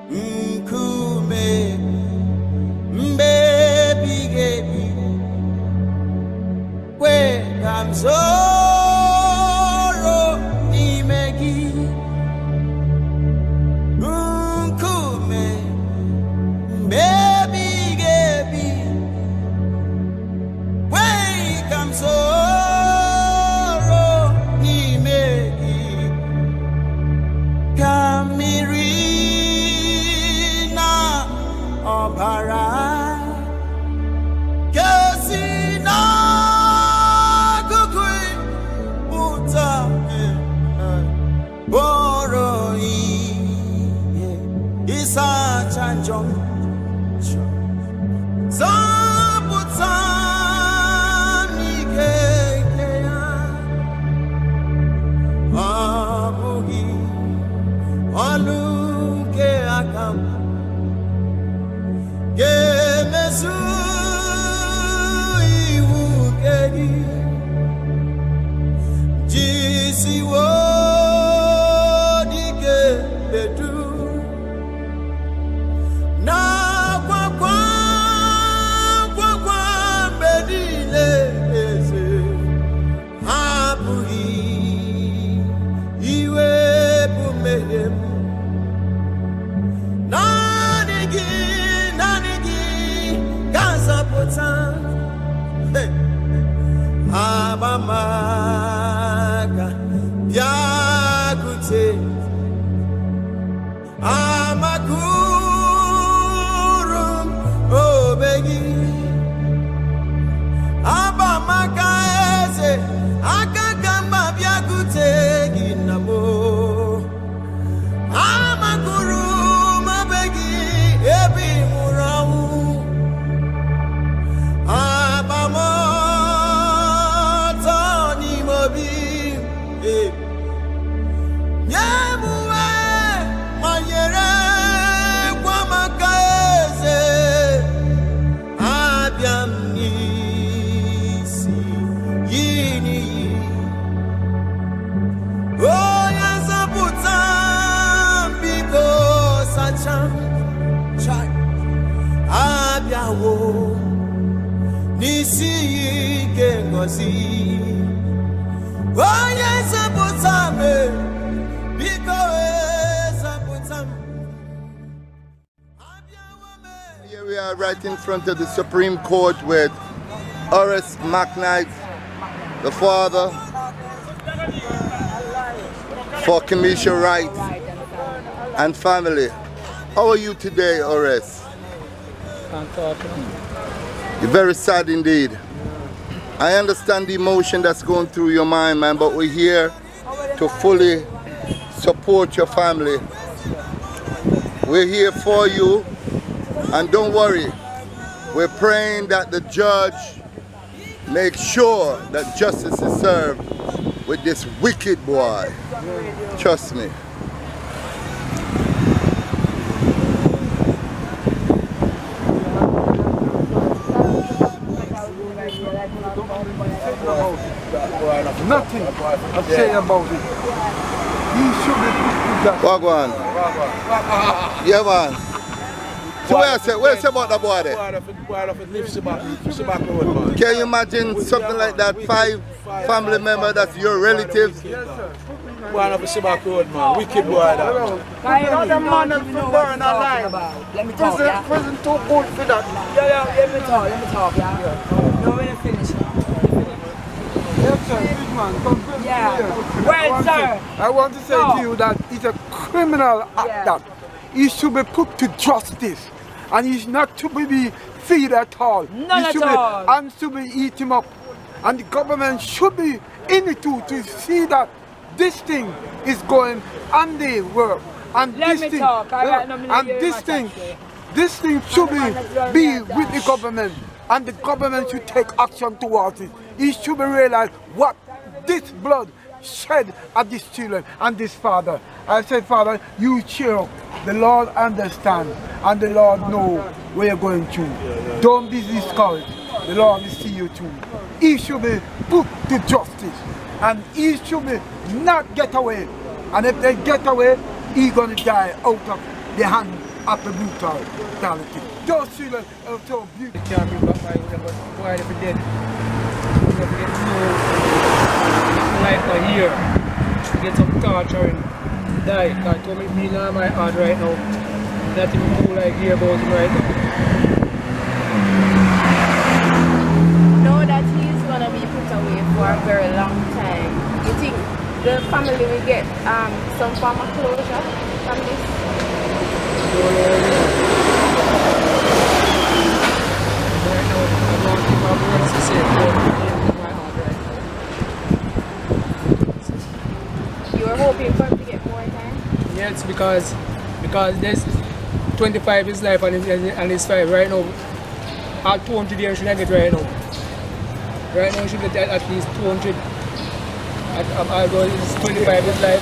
Nkume Mbaby Gaby Where I'm sorrow Imegi Nkume Mbaby Gaby Where I'm sorrow Imegi Kamirina Obara Kesina Kukui Uta Boroi Isa Chanjong Zabuta Nikekeya Abugi Aluke Akam Gemezu Iwukedi Jisi Wodike Bedu Na kwa bedile eze Abuhi Iwe bumehem Nanigi Gaza Potan Abamaka Yakute Amakurum Obegi Abamaka Eze Akagamba Yakute Ginamo Amakurum Obegi Ebi Muramu Abamotani Mobi Nyemuwe Manyere Kwamakaeze Abiam Nisi Yini Oya Zabutam Biko Sacham Chai Abiawo Nisi Kengosi Oya Zabutame Biko Zabutam. Here we are right in front of the Supreme Court with Horace McKnight, the father for commercial rights and family. How are you today, Horace? You're very sad indeed. I understand the emotion that's going through your mind, man, but we're here to fully support your family. We're here for you, and don't worry, we're praying that the judge makes sure that justice is served with this wicked boy. Trust me. Nothing I'm saying about it. He should be put to that. Wagwan. Yeah, man. So what you say about the boy there? Can you imagine something like that? 5 family members, that's your relatives? Yes, sir. One of the Sibak Road, man. Wicked boy, that. Another man has been burned alive. Let me talk, yeah? Prison too good for that. Yeah, let me talk, yeah? No, when you finish. Yes, sir. Big man, come prison Yeah. here. Well, sir. I want to say to you that it's a criminal act that he should be put to justice. And he's not to be feed at all. None at all. And to be eat him up. And the government should be in it to see that this thing is going on the work. And Let me talk. This thing should be with the government. And the government should take action towards it. It should be realized what this blood shed at these children and this father. I said, Father, you cheer up. The Lord understands and the Lord knows where you're going through. Don't be discouraged. The Lord will see you through. He should be put to justice and he should be not get away. And if they get away, he's going to die out of the hand of the brutality. Those children are so beautiful. Can't be black by them, but boy, if it did, you never get no life a year. Get some torture and die. Can't tell me being on my heart right now. That even cool like hear about him right now. Know that he's gonna be put away for a very long time. You think the family will get some form of closure from this? Right now, I don't think my words to say it, but in my heart right now. You were hoping for him to get more time? Yeah, it's because there's 25 his life and his 5 right now. At 200 years should I get right now. Right now, you should get at least 200. Although it's 25 his life,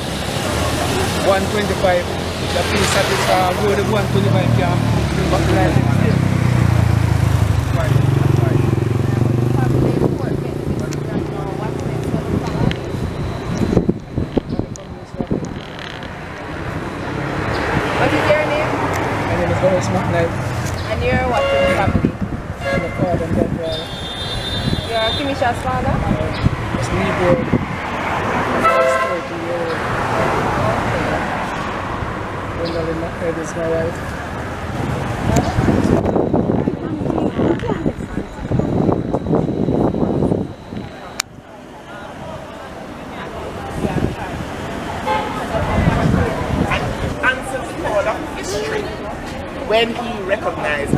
125. That means that it's go to 125 can bring back the life. What is your name? My name is Boris McKnight. And you're what in the family? I'm a father and grandfather. You're Kimisha's father? It's newborn. It's 30-year-old. Gwendolyn McKnight is my wife. When he recognized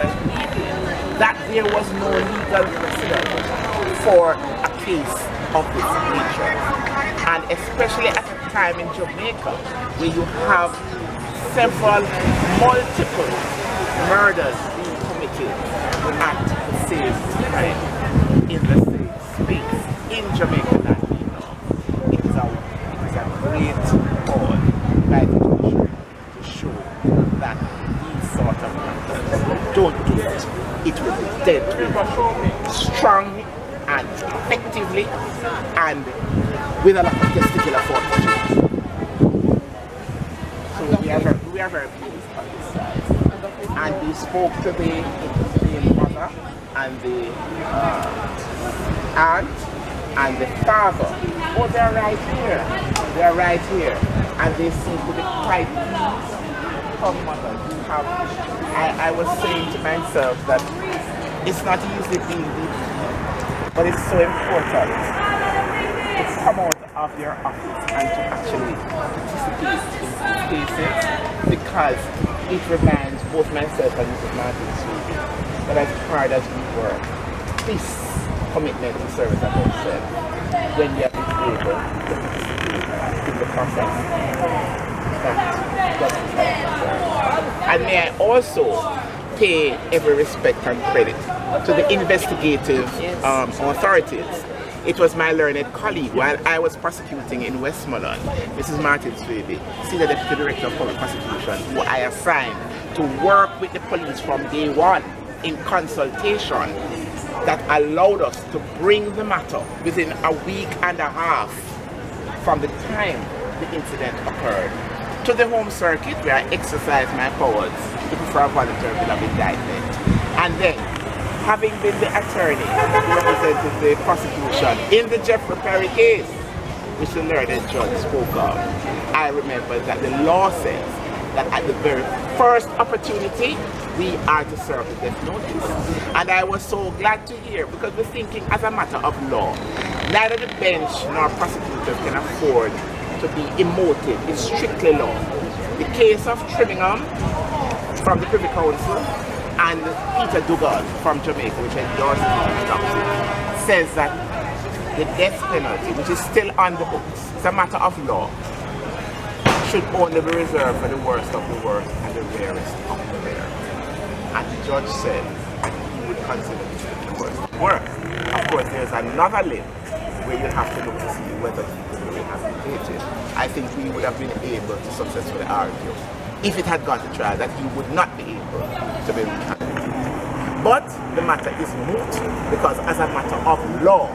that there was no legal precedent for a case of this nature, and especially at a time in Jamaica where you have several multiple murders being committed at the same time in the same space in Jamaica that we know. It is a great call by the judiciary to show that sort of matters. Don't do it. It will be dealt with strongly and effectively and with a lot of testicular fortitude. So we are very pleased on this side. And we spoke to the mother and the aunt and the father. Oh, they're right here. They're right here. And they seem to be quite pleased. Mother, I was saying to myself that it's not easy being DP, but it's so important to come out of your office and to actually participate in these cases, because it reminds both myself and Mrs. Martin that as hard as we work, this commitment and service of ourselves, when we are able to participate in the process, and may I also pay every respect and credit to the investigative authorities. It was my learned colleague while I was prosecuting in Westmoreland, Mrs. Martin Swavey, Senior Deputy Director of Public Prosecution, who I assigned to work with the police from day one in consultation, that allowed us to bring the matter within a week and a half from the time the incident occurred to the home circuit, where I exercised my powers to prefer a voluntary bill of indictment. And then, having been the attorney who represented the prosecution in the Jeffrey Perry case, which the learned judge spoke of, I remember that the law says that at the very first opportunity, we are to serve the death notice. And I was so glad to hear, because we're thinking as a matter of law, neither the bench nor prosecutors can afford to be emotive. It's strictly law. The case of Trinningham from the Privy Council and Peter Dugal from Jamaica, which endorses the doctrine, says that the death penalty, which is still on the books, it's a matter of law, should only be reserved for the worst of the worst and the rarest of the rare. And the judge said that he would consider this the worst of the worst. Of course, there's another limb where you have to look to see whether he was rehabilitated. I think we would have been able to successfully argue, if it had gone to trial, that he would not be able to be rehabilitated. But the matter is moot, because as a matter of law,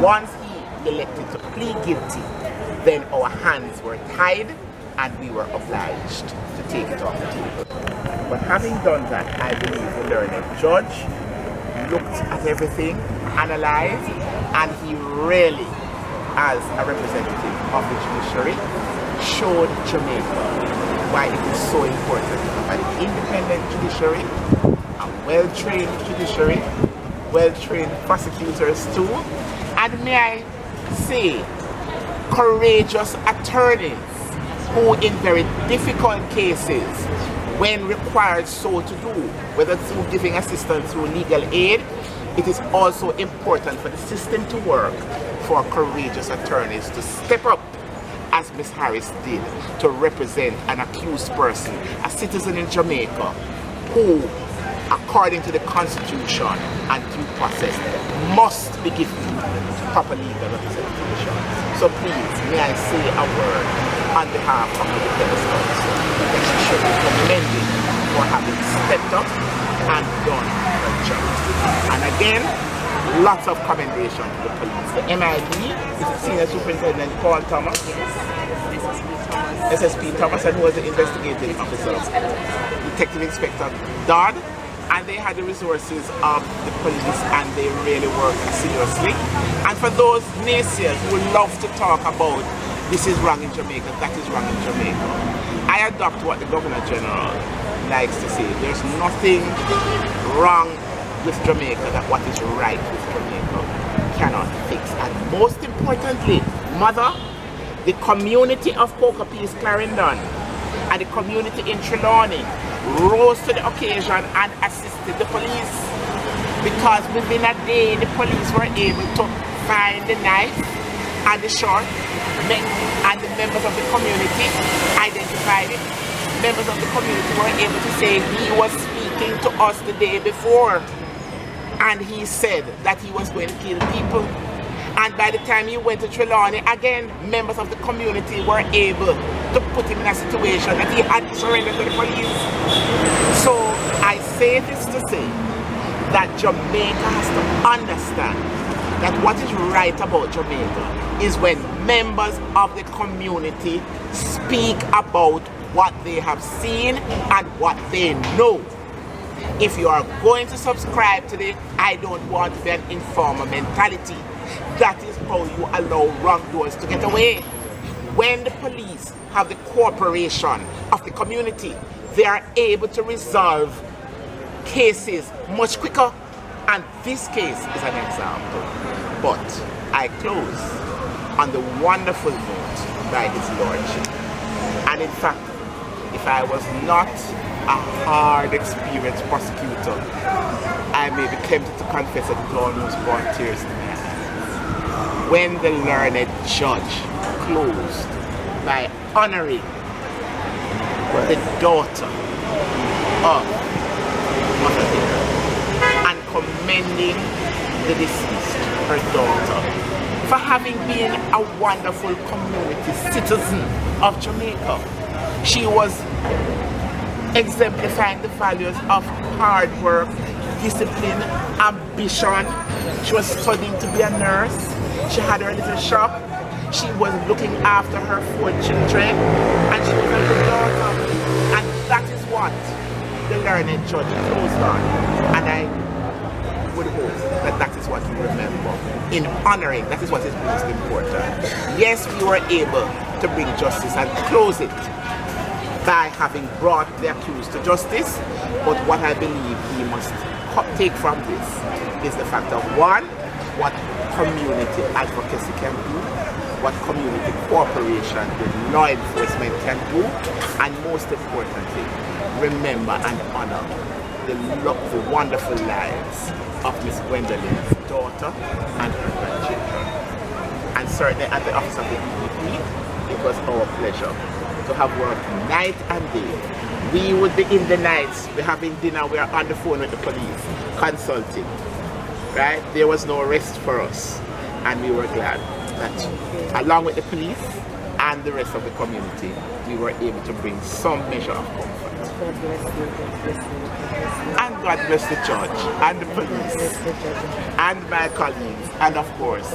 once he elected to plead guilty, then our hands were tied and we were obliged to take it off the table. But having done that, I believe the learned judge looked at everything, analyzed, and he really, as a representative of the judiciary, showed Jamaica why it is so important to have an independent judiciary, a well-trained judiciary, well-trained prosecutors too, and may I say, courageous attorneys who in very difficult cases, when required so to do, whether through giving assistance through legal aid, it is also important for the system to work for courageous attorneys to step up, as Ms. Harris did, to represent an accused person, a citizen in Jamaica, who, according to the Constitution and due process, must be given proper legal representation. So please, may I say a word on behalf of the Defense Council that she should be commended for having stepped up and done her job. And again, lots of commendation to the police. The MIB is the Senior Superintendent Paul Thomas, SSP Thomas, and who was the investigating officer, Detective Inspector Dodd, and they had the resources of the police and they really worked seriously. And for those naysayers who love to talk about this is wrong in Jamaica, that is wrong in Jamaica, I adopt what the Governor General likes to say. There's nothing wrong with Jamaica that what is right with Jamaica cannot fix. And most importantly, Mother, the community of Poker Peace Clarendon and the community in Trelawney rose to the occasion and assisted the police, because within a day the police were able to find the knife and the shot, and the members of the community identified it. Members of the community were able to say he was speaking to us the day before and he said that he was going to kill people. And by the time he went to Trelawney, again, members of the community were able to put him in a situation that he had surrendered to the police. So I say this to say that Jamaica has to understand that what is right about Jamaica is when members of the community speak about what they have seen and what they know. If you are going to subscribe to the I don't want to be an informer mentality, that is how you allow wrongdoers to get away. When the police have the cooperation of the community, they are able to resolve cases much quicker, and this case is an example. But I close on the wonderful note by His Lordship. And in fact, if I was not a hard experienced prosecutor, I may be tempted to confess that it almost brought tears to my eyes. When the learned judge closed by honoring the daughter of Mother and commending the deceased, her daughter, for having been a wonderful community citizen of Jamaica. She was exemplifying the values of hard work, discipline, ambition. She was studying to be a nurse. She had her little shop. She was looking after her 4 children, and she was a good daughter. And that is what the learned judge closed on. And I would hope that that is what you remember in honoring. That is what is most important. Yes, we were able to bring justice and close it by having brought the accused to justice, but what I believe we must take from this is the fact of, one, what community advocacy can do, what community cooperation with law enforcement can do, and most importantly, remember and honor the wonderful lives of Miss Gwendolyn's daughter and her grandchildren. And certainly at the office of the EPP, it was our pleasure to have worked night and day. We would be in the nights, we're having dinner, we're on the phone with the police, consulting, right? There was no rest for us, and we were glad that along with the police and the rest of the community, we were able to bring some measure of comfort. And God bless the judge, and the police, and my colleagues, and of course,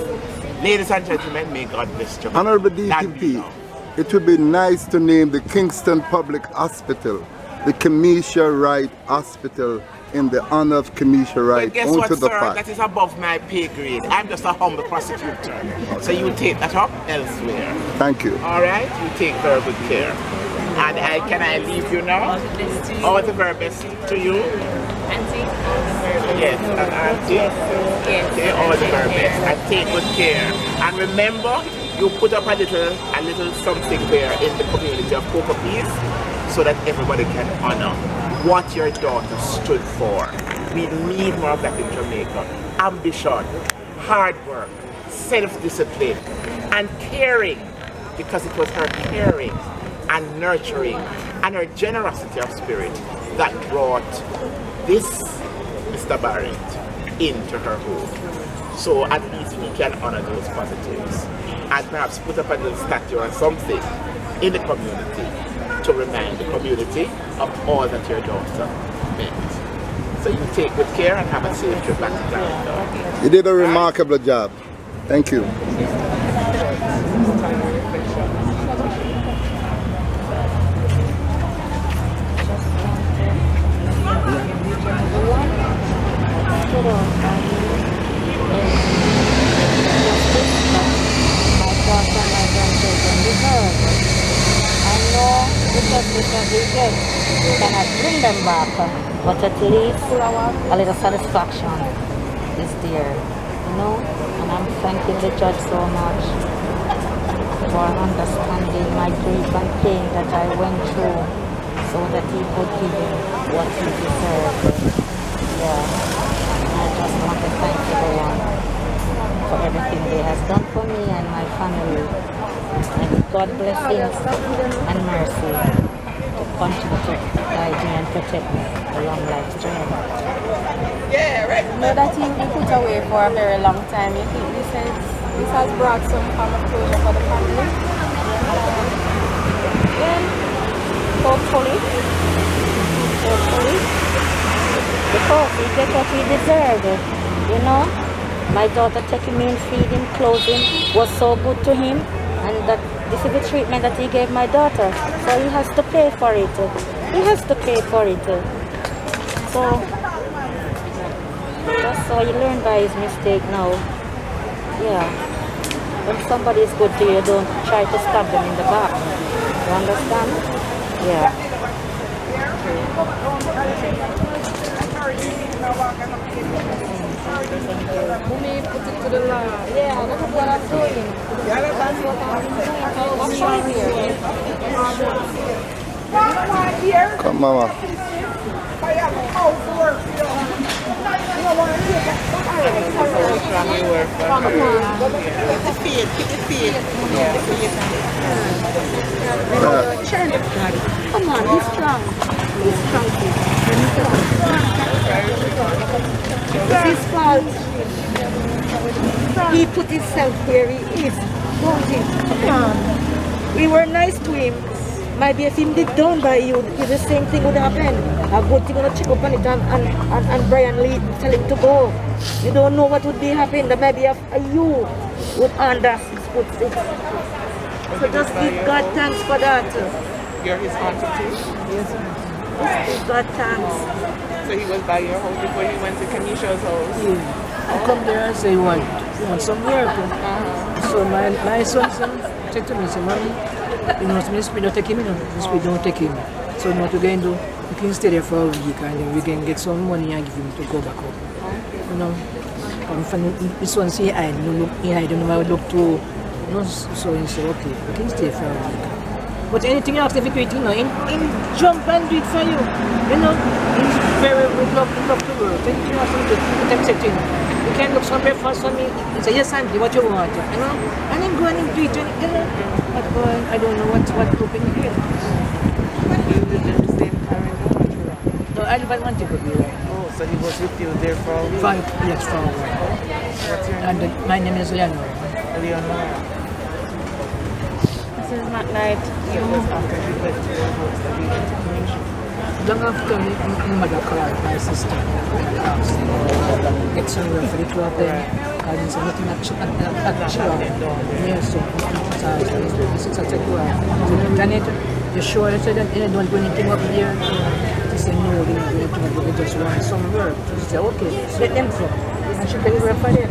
ladies and gentlemen, may God bless Jamaica. Honorable DTP, it would be nice to name the Kingston Public Hospital the Kamisha Wright Hospital in the honor of Kamisha Wright. But guess onto what, the sir? fact. That is above my pay grade. I'm just a humble prosecutor. So you take that up elsewhere. Thank you. All right? You take very good care. And can I leave you now? All the very best to you. Auntie? Yes, and auntie. Yes. Okay, all the very best. And take good care. And remember, you put up a little something there in the community of Cocoa Peace so that everybody can honor what your daughter stood for. We need more of that in Jamaica. Ambition, hard work, self-discipline, and caring, because it was her caring and nurturing and her generosity of spirit that brought this Mr. Barnett into her home. So at least we can honor those positives and perhaps put up a little statue or something in the community to remind the community of all that your daughter meant. So you take good care and have a safe trip back to Canada. You did a remarkable job. Thank you. We cannot bring them back, but at least a little satisfaction is there, you know. And I'm thanking the judge so much for understanding my grief and pain that I went through, so that he could give him what he deserved. Yeah, and I just want to thank everyone for everything they have done for me and my family. And God blessings and mercy to continue to guide me and protect me along life's journey. Yeah, right. Know that he put away for a very long time. You think this has brought some form of closure for the family? Yeah, hopefully. Because he get what he deserved, you know. My daughter taking me in, feeding, clothing was so good to him, and that this is the treatment that he gave my daughter. So he has to pay for it. He has to pay for it. So that's how you learn by his mistake now. Yeah. When somebody is good to you, don't try to stab them in the back. You understand? Yeah. Mommy put it to the law. Yeah, that's what I'm doing. That's what I'm doing. What's wrong here? Come, Mama. Come on, he's strong. He's strong. It's his fault. He put himself where he is, don't he? Come on. We were nice to him. Maybe if him did down by you, the same thing would happen. A good thing gonna check up on it and Brian Lee tell him to go. You don't know what would be happening. That maybe if you would under his footsteps. So just give God thanks for that. You're his auntie too? Yes. Give God thanks. So he was by your house before he went to Kamisha's house? Yeah. I come there and say, you want some miracle. So my son said to me, say, Mommy, you know, this we don't take him, you know, this we don't take him. So what we're going to do, we can stay there for a week and then we can get some money and give him to go back up. You know, from this one say I don't know, I look to, you know, so he said, okay, we can stay for a week. But anything else, if you do, you know, in jump and do it for you. You know, he's very good love to work. Anything else, you accept him. You can look somewhere first for me and say, yes, Auntie, what you want, you know? And then go and do it, you know? But I don't know what to open here. You lived in the same car in the No, I live at Montego Bay, right? Oh, so he was with you there for a week? Yes, for a while. What's your name? And my name is Leonora. Leonora. This is not night. It was after you went to your house that we went to Kamisha. Long after my mother called my sister and asked get somewhere for the two of them. And it's nothing at Chihuahua. Yes, so since I said, Janet, You sure they said that they don't do anything up there? She said, no, they don't do anything up there. They just want some work. She said, okay, let them come. And she can work for them.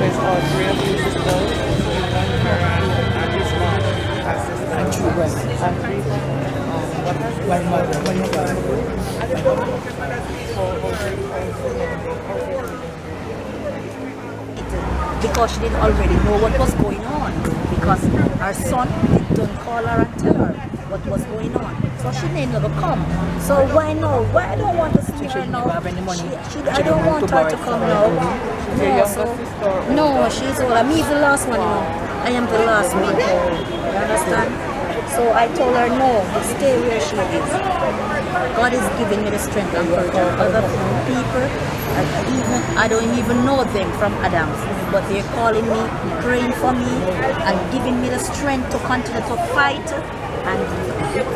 There's all three of you sisters, and his mom, and sister. And two brothers. And three One mother, one mother. Because she didn't already know what was going on. Because her son didn't call her and tell her what was going on. So she didn't never come. So why no? Why I don't want to see her now? I don't want her to come now. No, she's old. I'm the last one now. I am the last one. You understand? So I told her no, stay where she is. God is giving me the strength and courage. Other people, I don't even know them from Adams, but they're calling me, praying for me, and giving me the strength to continue to fight. And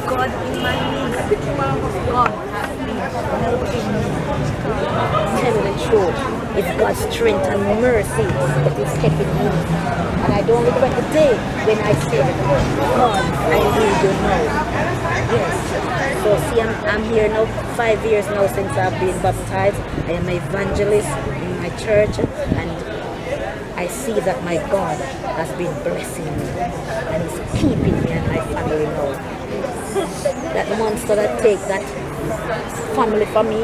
God in my midst, God has been helping me. Tell the truth, it's God's strength and mercy that is helping me. And I don't regret the day when I said, God, I need you now. Yes. So see, I'm here now, 5 years now since I've been baptized. I am an evangelist in my church, and I see that my God has been blessing me and is keeping me and my family now. That monster that take that family from me,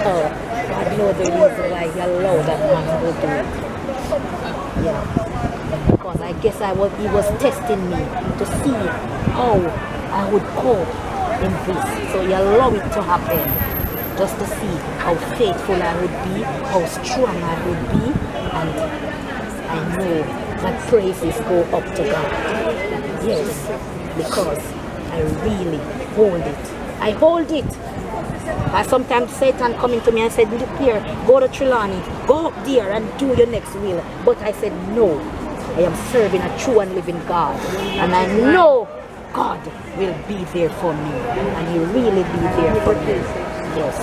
oh, God knows the reason why He allowed that man to do it. Yeah. Because I guess He was testing me to see how I would cope in this. So He allowed it to happen just to see how faithful I would be, how strong I would be, and I know that praises go up to God. Yes, because I really hold it. I hold it. Sometimes Satan coming to me and said, look here, go to Trelawney, go up there and do your next will. But I said, no, I am serving a true and living God. And I know God will be there for me. And He really be there for me. Yes.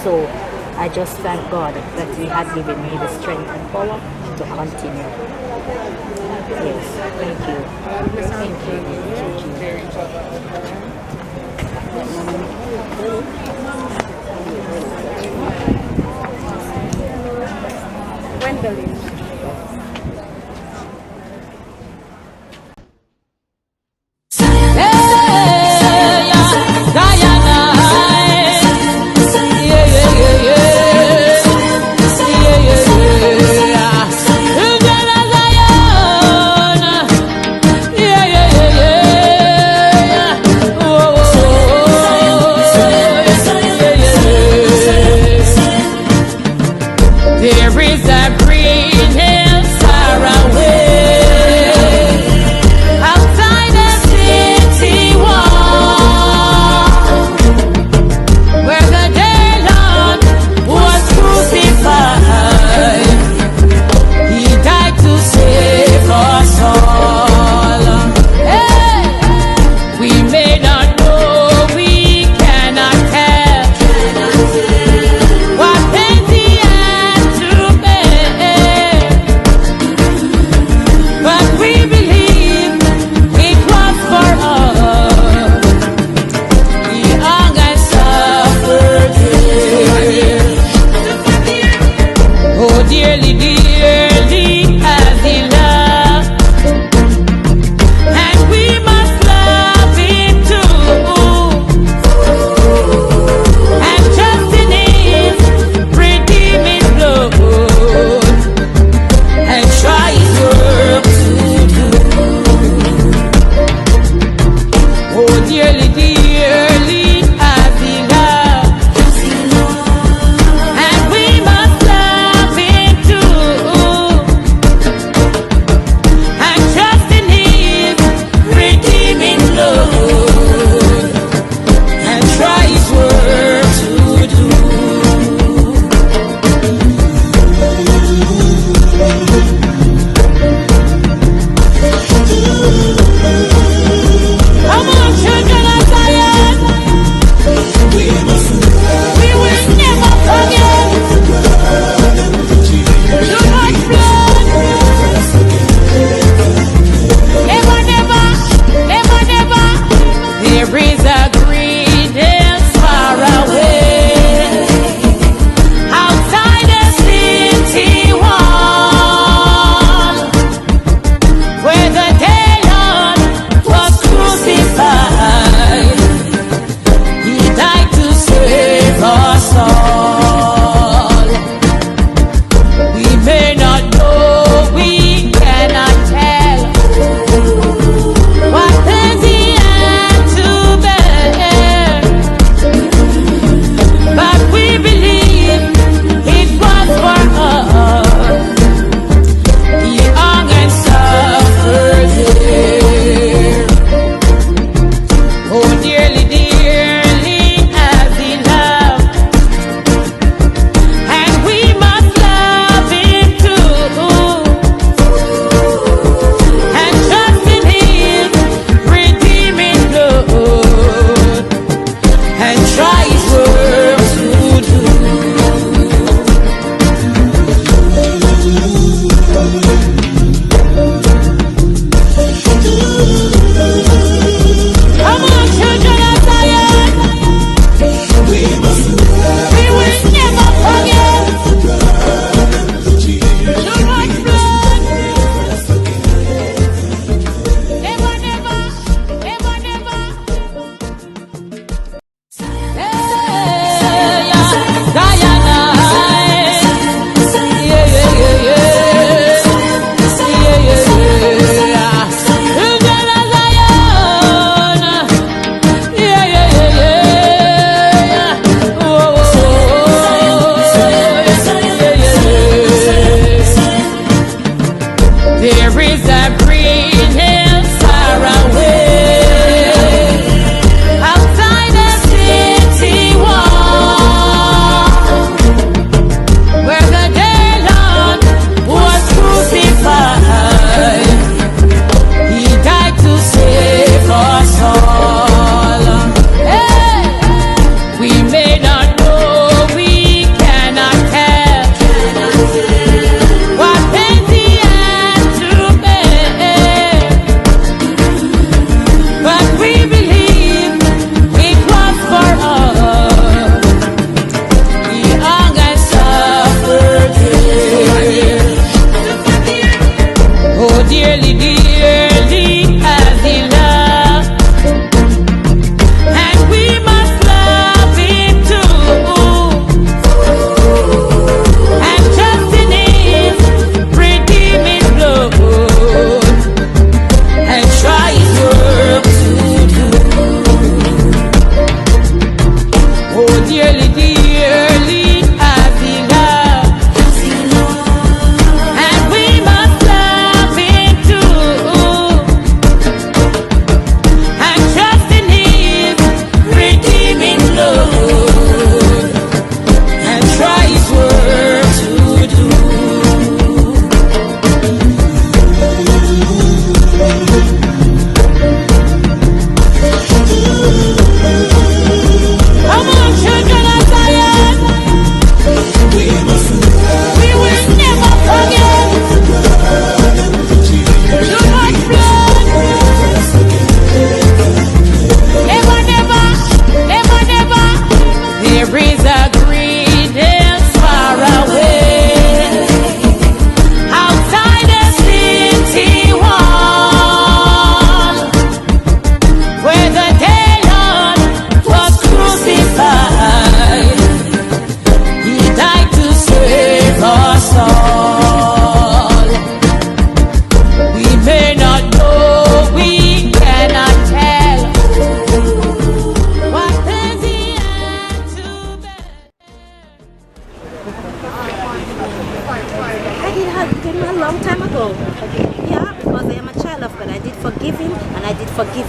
So I just thank God that He had given me the strength and power to continue. Yes, thank you. Thank you. Gwendolyn. Yeah.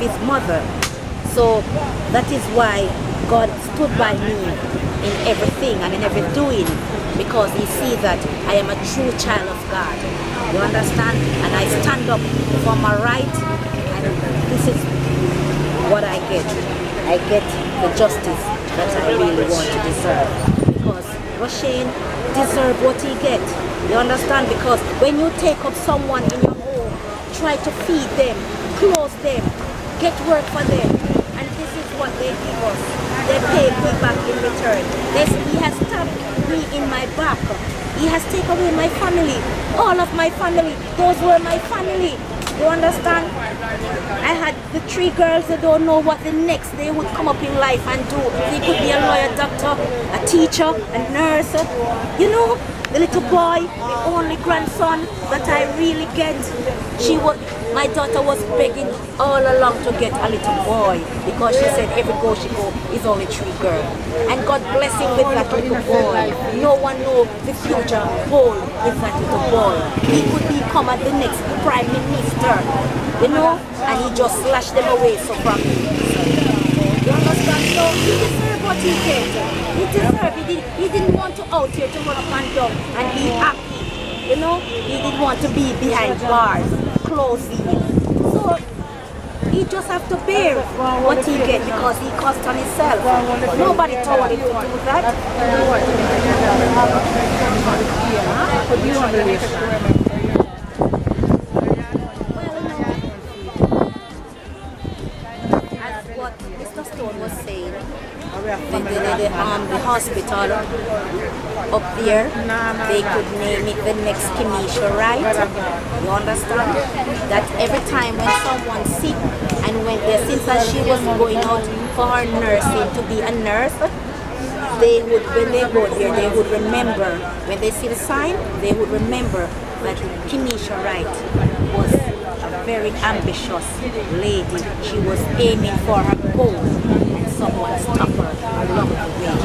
his mother. So that is why God stood by me in everything and in every doing, because he sees that I am a true child of God. You understand? And I stand up for my right, and this is what I get. I get the justice that I really want to deserve. Because RUSHANE deserves what he gets. You understand? Because when you take up someone in your home, try to feed them, clothe them, get work for them, and this is what they give us. They pay me back in return. He has stabbed me in my back. He has taken away my family, all of my family. Those were my family. You understand? I had the 3 girls that don't know what the next day would come up in life and do. They could be a lawyer, doctor, a teacher, a nurse. You know, the little boy, the only grandson that I really get. My daughter was begging all along to get a little boy, because she said every go she go is only 3 girls. And God bless him with that little boy. No one knows the future hold with that little boy. He could become the next prime minister, you know, and he just slashed them away so from me. You understand? So he deserved what he did. He deserved it. He didn't want to out here to run up and down and be happy. You know, he didn't want to be behind bars, closing. So he just have to bear what he get, because he cost on himself. Nobody told him to do that. As what Mr. Stone was saying, the hospital up there, they could name it the next Kenesha, right? You understand? That every time when someone's sick, and when since she was going out for her nursing to be a nurse, when they go there, they would remember, when they see the sign, they would remember that Kenesha Wright was a very ambitious lady. She was aiming for her goal, and someone stopped her along the way.